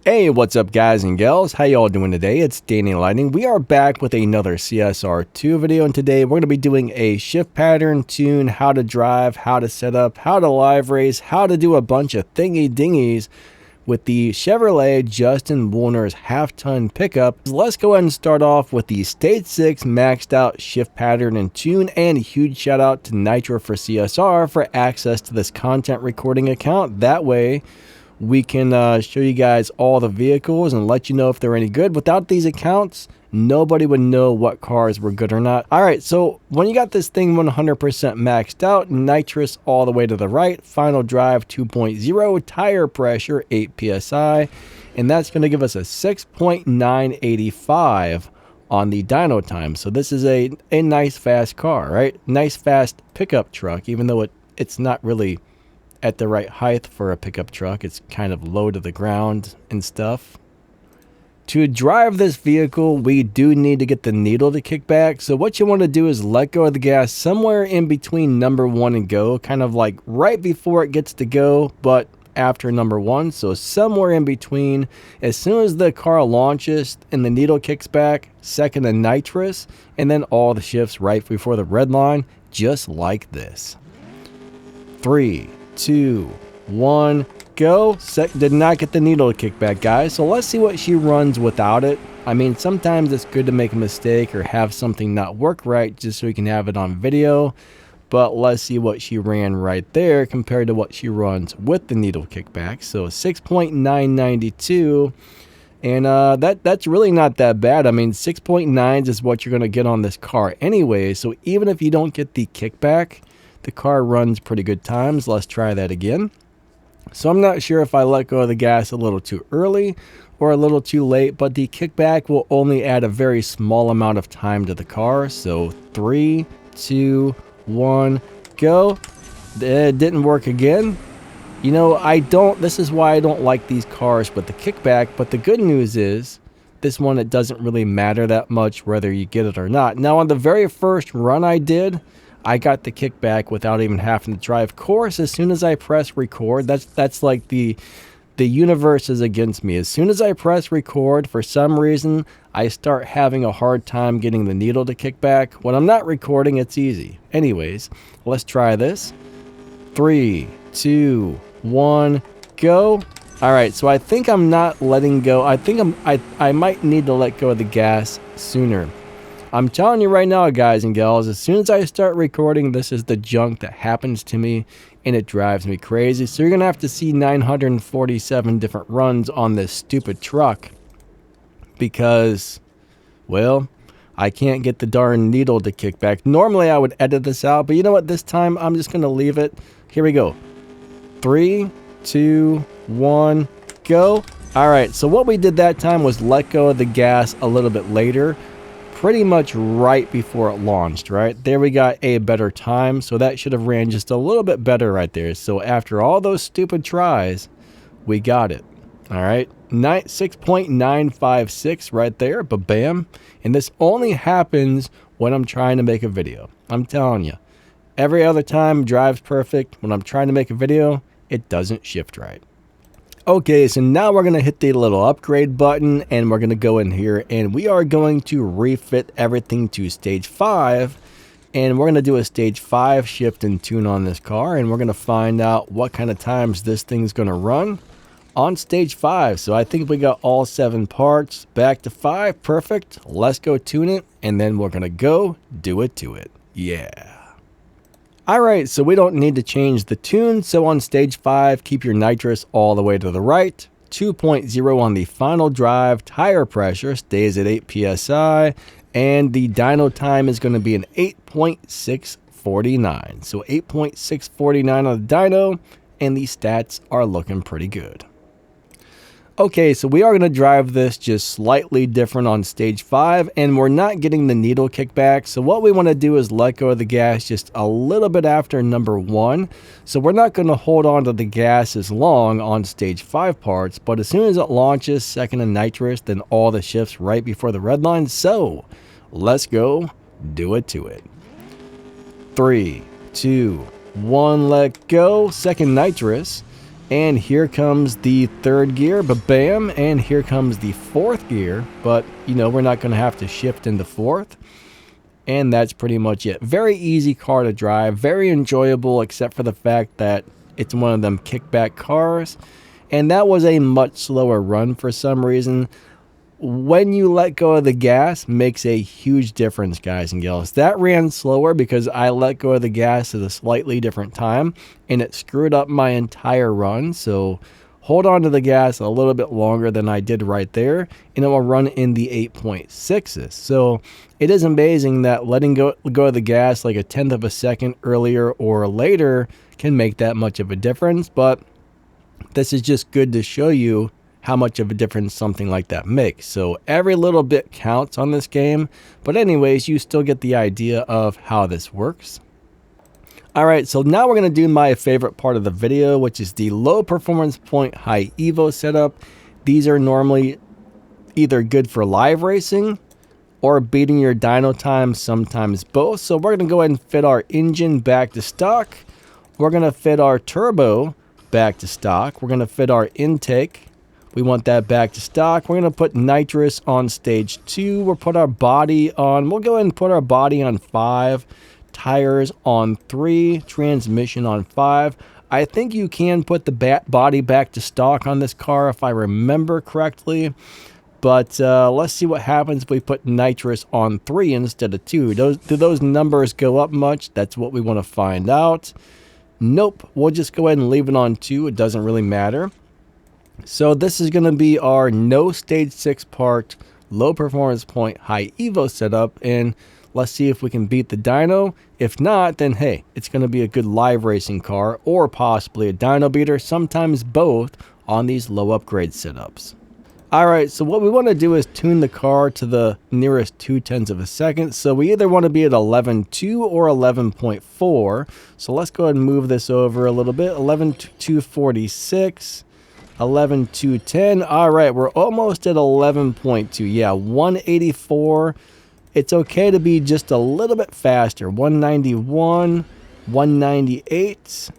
Hey, what's up guys and gals? How y'all doing today? It's Danny Lightning. We are back with another CSR2 video, and today we're going to be doing a shift pattern, tune, how to drive, how to set up, how to live race, how to do a bunch of thingy dingies with the Chevrolet Justin woolners half-ton pickup. Let's go ahead and start off with the Stage 6 maxed out shift pattern and tune, and a huge shout out to Nitro for CSR for access to this content recording account. That way we can show you guys all the vehicles and let you know if they're any good. Without these accounts, nobody would know what cars were good or not. All right, so when you got this thing 100% maxed out, nitrous all the way to the right, final drive 2.0, tire pressure 8 psi, and that's going to give us a 6.985 on the dyno time. So this is a nice fast car, right? Nice fast pickup truck, even though it's not really at the right height for a pickup truck. It's kind of low to the ground and stuff. To drive this vehicle, we do need to get the needle to kick back. So what you want to do is let go of the gas somewhere in between number 1 and go, kind of like right before it gets to go, but after number 1. So somewhere in between. As soon as the car launches and the needle kicks back, second to nitrous, and then all the shifts right before the red line, just like this. 3, 2, 1, go. Did not get the needle to kick back, guys. So let's see what she runs without it. I mean, sometimes it's good to make a mistake or have something not work right just so we can have it on video. But let's see what she ran right there compared to what she runs with the needle kickback. So 6.992. And that's really not that bad. I mean, 6.9s is what you're going to get on this car anyway. So even if you don't get the kickback, the car runs pretty good times. Let's try that again. So I'm not sure if I let go of the gas a little too early or a little too late, but the kickback will only add a very small amount of time to the car. So 3, 2, 1, go. It didn't work again. You know, this is why I don't like these cars with the kickback, but the good news is this one, it doesn't really matter that much whether you get it or not. Now on the very first run I did, I got the kickback without even having to drive. Of course, as soon as I press record, that's like the universe is against me. As soon as I press record, for some reason, I start having a hard time getting the needle to kick back. When I'm not recording, it's easy. Anyways, let's try this. 3, 2, 1, go. All right, so I think I'm not letting go. I think I might need to let go of the gas sooner. I'm telling you right now, guys and gals, as soon as I start recording, this is the junk that happens to me, and it drives me crazy. So you're going to have to see 947 different runs on this stupid truck because, well, I can't get the darn needle to kick back. Normally, I would edit this out, but you know what? This time, I'm just going to leave it. Here we go. 3, 2, 1, go. All right, so what we did that time was let go of the gas a little bit later, pretty much right before it launched. Right there we got a better time, so that should have ran just a little bit better right there. So after all those stupid tries, we got it. All right, 6.956 right there, but bam. And this only happens when I'm trying to make a video. I'm telling you, every other time drives perfect. When I'm trying to make a video, it doesn't shift right. Okay, so now we're going to hit the little upgrade button, and we're going to go in here, and we are going to refit everything to stage 5, and we're going to do a stage 5 shift and tune on this car, and we're going to find out what kind of times this thing's going to run on stage 5. So I think we got all 7 parts. Back to 5, perfect. Let's go tune it, and then we're going to go do it to it. Yeah. Alright, so we don't need to change the tune, so on stage 5, keep your nitrous all the way to the right, 2.0 on the final drive, tire pressure stays at 8 psi, and the dyno time is going to be an 8.649. So 8.649 on the dyno, and the stats are looking pretty good. Okay, so we are going to drive this just slightly different on stage 5, and we're not getting the needle kickback. So what we want to do is let go of the gas just a little bit after number 1. So we're not going to hold on to the gas as long on stage 5 parts, but as soon as it launches, second to nitrous, then all the shifts right before the red line. So let's go do it to it. 3, 2, 1, let go. Second nitrous. And here comes the third gear, ba-bam, and here comes the fourth gear, but you know, we're not going to have to shift into fourth. And that's pretty much it. Very easy car to drive, very enjoyable, except for the fact that it's one of them kickback cars. And that was a much slower run for some reason. When you let go of the gas makes a huge difference, guys and gals. That ran slower because I let go of the gas at a slightly different time, and it screwed up my entire run. So hold on to the gas a little bit longer than I did right there, and it will run in the 8.6s. So it is amazing that letting go of the gas like a tenth of a second earlier or later can make that much of a difference. But this is just good to show you how much of a difference something like that makes. So every little bit counts on this game. But anyways, you still get the idea of how this works. All right, so now we're going to do my favorite part of the video, which is the low performance point high evo setup. These are normally either good for live racing or beating your dyno time, sometimes both. So we're going to go ahead and fit our engine back to stock. We're going to fit our turbo back to stock. We're going to fit our intake. We want that back to stock. We're going to put nitrous on stage 2. We'll put our body on, we'll go ahead and put our body on 5. Tires on 3. Transmission on 5. I think you can put the body back to stock on this car if I remember correctly. But let's see what happens if we put nitrous on 3 instead of 2. Do those numbers go up much? That's what we want to find out. Nope. We'll just go ahead and leave it on 2. It doesn't really matter. So this is going to be our no stage 6 parked, low performance point, high evo setup. And let's see if we can beat the dyno. If not, then hey, it's going to be a good live racing car or possibly a dyno beater, sometimes both on these low upgrade setups. All right, so what we want to do is tune the car to the nearest 0.2 of a second. So we either want to be at 11.2 or 11.4. So let's go ahead and move this over a little bit. 11.246. 11.210. All right, we're almost at 11.2. Yeah, 184. It's okay to be just a little bit faster. 191, 198,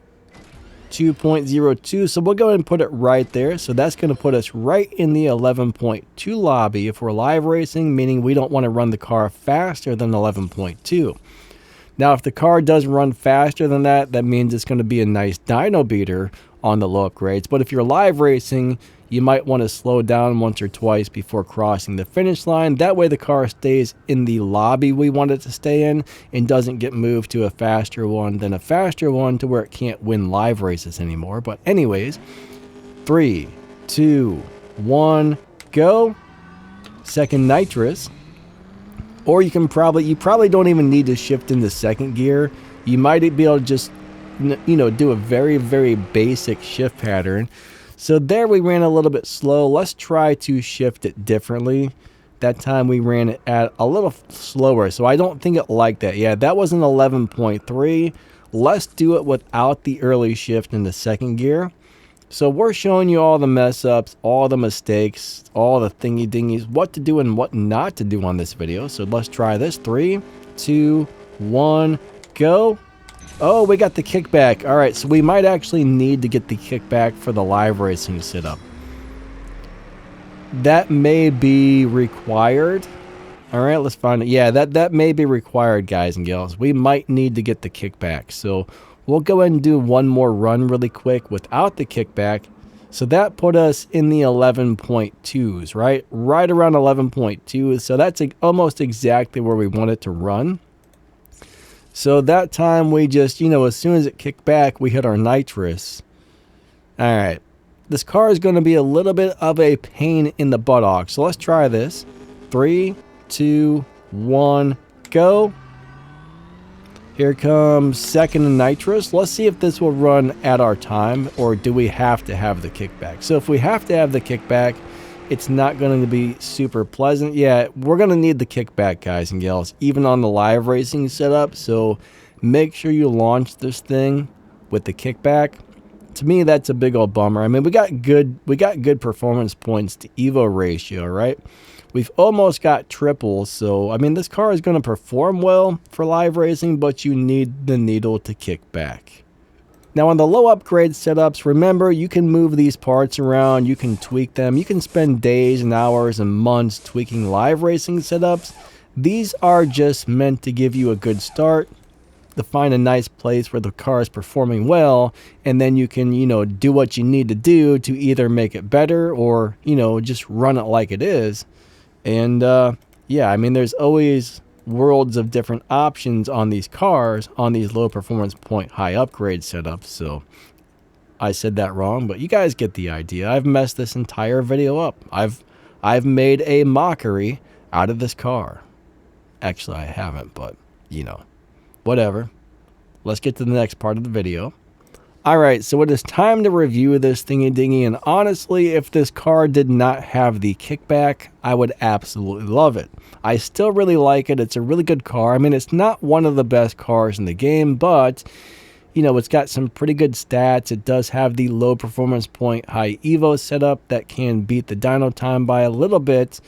2.02. So we'll go ahead and put it right there. So that's going to put us right in the 11.2 lobby if we're live racing, meaning we don't want to run the car faster than 11.2. Now, if the car does run faster than that, that means it's going to be a nice dyno beater on the low upgrades. But if you're live racing, you might want to slow down once or twice before crossing the finish line. That way the car stays in the lobby we want it to stay in and doesn't get moved to a faster one than a faster one to where it can't win live races anymore. But anyways, 3, 2, 1, go. Second nitrous. Or you probably don't even need to shift into second gear. You might be able to just, you know, do a very, very basic shift pattern. So there we ran a little bit slow. Let's try to shift it differently. That time we ran it at a little slower. So I don't think it liked that. Yeah, that was an 11.3. Let's do it without the early shift in the second gear. So we're showing you all the mess ups, all the mistakes, all the thingy dingies, what to do and what not to do on this video. So let's try this. 3, 2, 1, go. Oh, we got the kickback. All right, so we might actually need to get the kickback for the live racing setup. That may be required. All right, let's find it. Yeah, that may be required, guys and gals. We might need to get the kickback. So we'll go ahead and do one more run really quick without the kickback. So that put us in the 11.2s, right? Right around 11.2. So that's almost exactly where we want it to run. So that time we just, you know, as soon as it kicked back, we hit our nitrous. All right. This car is going to be a little bit of a pain in the buttock. So let's try this. 3, 2, 1, go. Here comes second nitrous. Let's see if this will run at our time, or do we have to have the kickback? So if we have to have the kickback, it's not going to be super pleasant. Yeah, we're going to need the kickback, guys and gals, even on the live racing setup. So make sure you launch this thing with the kickback. To me, that's a big old bummer. I mean, we got good performance points to Evo ratio, right? We've almost got triples. So, I mean, this car is going to perform well for live racing, but you need the needle to kick back. Now on the low upgrade setups, remember you can move these parts around, you can tweak them, you can spend days and hours and months tweaking live racing setups. These are just meant to give you a good start, to find a nice place where the car is performing well, and then you can, do what you need to do to either make it better or, just run it like it is. And yeah, I mean, there's always worlds of different options on these cars, on these low performance point high upgrade setups. So I said that wrong, but you guys get the idea. I've messed this entire video up. I've made a mockery out of this car. Actually, I haven't, but whatever. Let's get to the next part of the video. Alright, so it is time to review this thingy dingy, and honestly, if this car did not have the kickback, I would absolutely love it. I still really like it. It's a really good car. I mean, it's not one of the best cars in the game, but it's got some pretty good stats. It does have the low performance point high evo setup that can beat the dyno time by a little bit,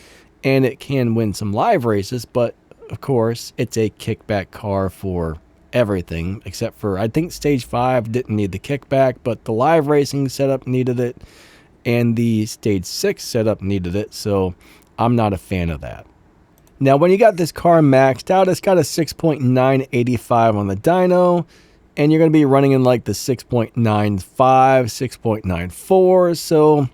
and it can win some live races, but of course, it's a kickback car for everything except for, I think stage 5 didn't need the kickback, but the live racing setup needed it and the stage 6 setup needed it, so I'm not a fan of that. Now when you got this car maxed out, it's got a 6.985 on the dyno, and you're going to be running in like the 6.95, 6.94, so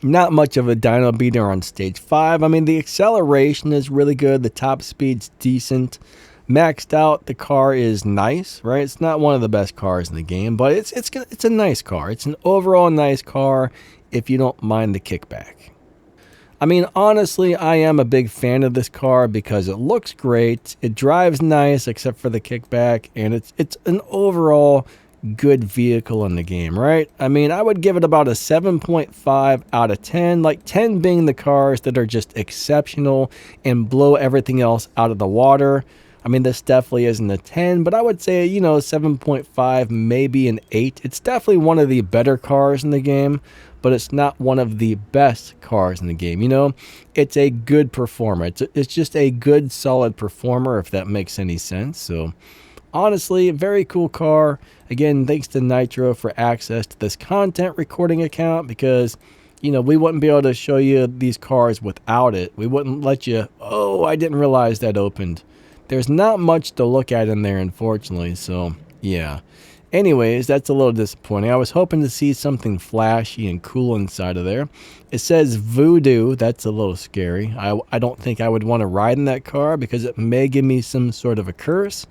not much of a dyno beater on stage 5. I mean, the acceleration is really good, the top speed's decent. Maxed out, the car is nice, right? It's not one of the best cars in the game, but it's a nice car. It's an overall nice car if you don't mind the kickback. I mean, honestly, I am a big fan of this car because it looks great, it drives nice except for the kickback, and it's an overall good vehicle in the game, right? I mean, I would give it about a 7.5 out of 10, like 10 being the cars that are just exceptional and blow everything else out of the water. I mean, this definitely isn't a 10, but I would say, 7.5, maybe an 8. It's definitely one of the better cars in the game, but it's not one of the best cars in the game. It's a good performer. It's just a good, solid performer, if that makes any sense. So honestly, a very cool car. Again, thanks to Nitro for access to this content recording account, because we wouldn't be able to show you these cars without it. We wouldn't let you, oh, I didn't realize that opened. There's not much to look at in there, unfortunately, so yeah. Anyways, that's a little disappointing. I was hoping to see something flashy and cool inside of there. It says Voodoo. That's a little scary. I don't think I would want to ride in that car because it may give me some sort of a curse.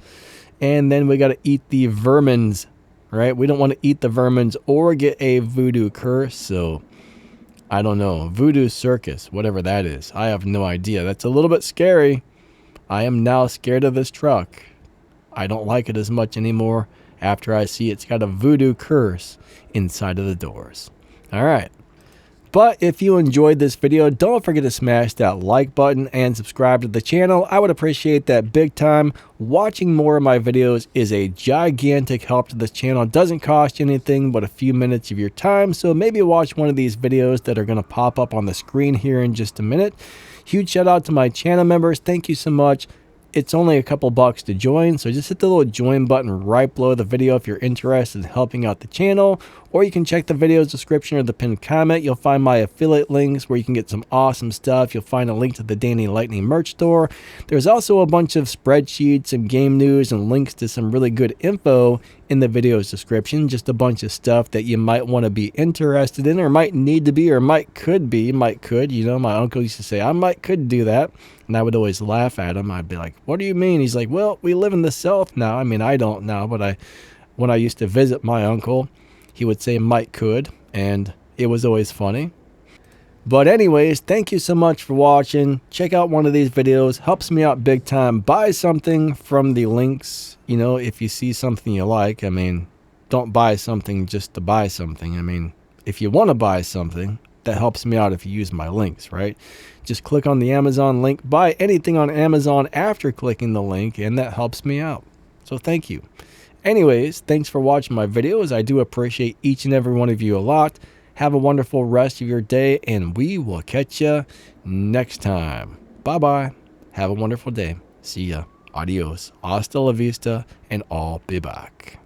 And then we got to eat the Vermins, right? We don't want to eat the Vermins or get a Voodoo curse, so I don't know. Voodoo Circus, whatever that is. I have no idea. That's a little bit scary. I am now scared of this truck. I don't like it as much anymore after I see it's got a voodoo curse inside of the doors. Alright. But if you enjoyed this video, don't forget to smash that like button and subscribe to the channel. I would appreciate that big time. Watching more of my videos is a gigantic help to this channel. It doesn't cost you anything but a few minutes of your time. So maybe watch one of these videos that are going to pop up on the screen here in just a minute. Huge shout out to my channel members. Thank you so much. It's only a couple bucks to join, so just hit the little join button right below the video if you're interested in helping out the channel, or you can check the video's description or the pinned comment. You'll find my affiliate links where you can get some awesome stuff. You'll find a link to the Danny Lightning merch store. There's also a bunch of spreadsheets, some game news, and links to some really good info in the video's description. Just a bunch of stuff that you might want to be interested in, or might need to be, or could be. My uncle used to say, I could do that. And I would always laugh at him. I'd be like, what do you mean? He's like, well, we live in the South now. I mean, I don't now, but when I used to visit my uncle, he would say Mike could, and it was always funny. But anyways, thank you so much for watching. Check out one of these videos. Helps me out big time. Buy something from the links. If you see something you like, I mean, don't buy something just to buy something. I mean, if you want to buy something, that helps me out if you use my links, right? Just click on the Amazon link, buy anything on Amazon after clicking the link, and that helps me out. So thank you. Anyways, thanks for watching my videos. I do appreciate each and every one of you a lot. Have a wonderful rest of your day, and we will catch you next time. Bye-bye. Have a wonderful day. See ya. Adios. Hasta la vista, and I'll be back.